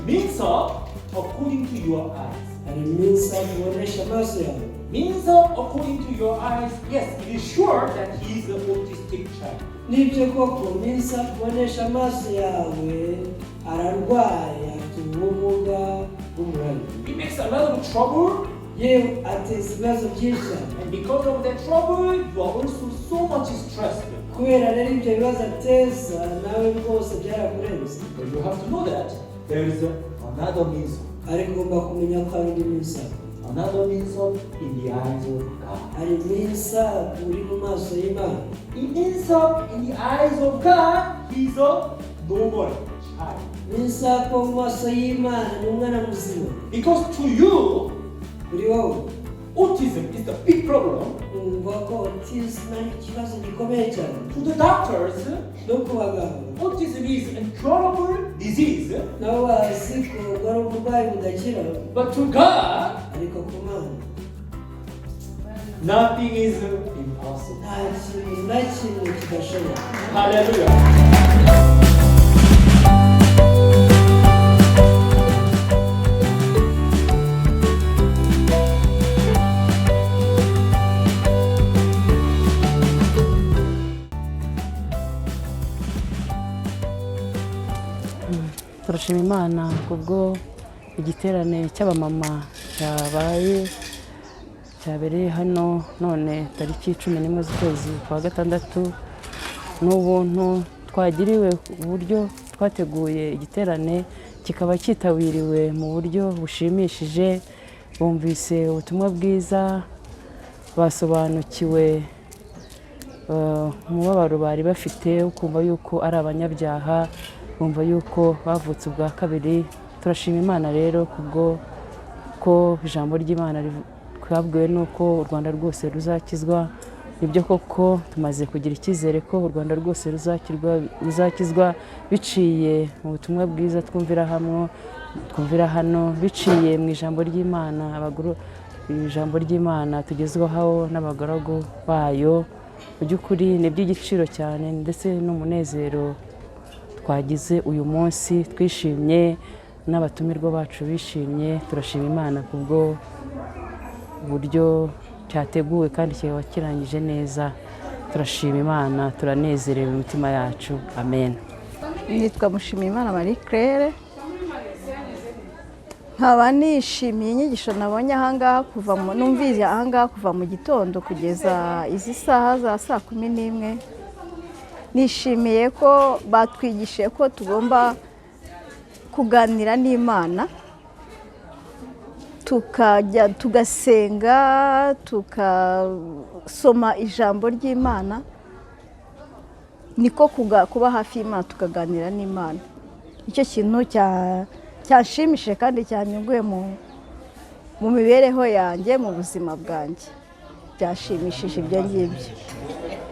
Means of according to your eyes. Means of according to your eyes, yes, it is sure that he is an autistic child. It makes a lot of trouble. And because of that trouble, you are also so much stressed. But you have to know that there is another means. Another means of in the eyes of God. It means of in the eyes of God, he's a normal child. Because to you, autism is the big problem. To the doctors, autism is an incurable disease. But to God, nothing is impossible. Hallelujah. Turashima Imana kubwo igiterane cy'abamama cyabereye hano none tariki 11 z'ukwezi kwa gatandatu. N'ubuntu twagiriwe uburyo twateguye igiterane kikaba cyitabiriwe mu buryo bushimishije. Bumvise ubutumwa bwiza, basobanukiwe umubabaro bari bafite, ukumva yuko ari abanyabyaha, bumva yuko bavutse ubwa kabiri. Turashima Imana rero kubwo ko ijambo ry'Imana twabwiwe nuko u Rwanda rwose ruzakizwa. Nibyo koko tumaze kugira icyizere ko u Rwanda rwose ruzakizwa biciye mu butumwa bwiza twumvira hano, biciye mu ijambo ry'Imana, ijambo ry'Imana tugezwaho n'abagaragu bayo. Mu by'ukuri ni by'igiciro cyane ndetse n'umunezero twagize uyu munsi. Twishimye n'abatumirwa bacu bishimye. Turashima Imana kubwo uburyo cyateguwe kandi kikaba kirangije neza. Turashima Imana, turanezerewe mu mitima yacu. Amen. Nitwa Mushimiyimana Marie Claire. Nkaba nishimiye inyigisho nabonye ahangaha numvise ahangaha kuva mu gitondo kugeza izi saha za 11:00. Nishimiye ko batwigishije ko tugomba kuganira n'Imana, tugasenga, tukasoma ijambo ry'Imana. Niko kuba hafi y'Imana tukaganira n'Imana. Icyo kintu cyashimishije kandi cyanyunguye mu mibereho yanjye, mu buzima bwanjye. Byashimishije ibyo ngibyo.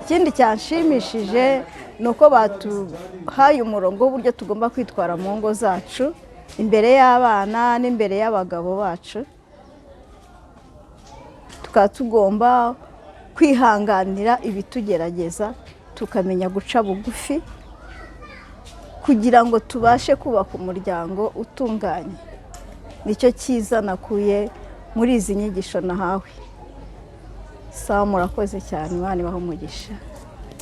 Ikindi cyanshimishije nuko batuhaye umurongo w'uburyo tugomba kwitwara mu ngo zacu, imbere y'abana n'imbere y'abagabo bacu. Tukaba tugomba kwihanganira ibitugerageza, tukamenya guca bugufi kugira ngo tubashe kubaka umuryango utunganye. Nicyo cyiza nakuye muri izi nyigisho nahawe. Sawa, murakoze cyane, Imana ibahe umugisha.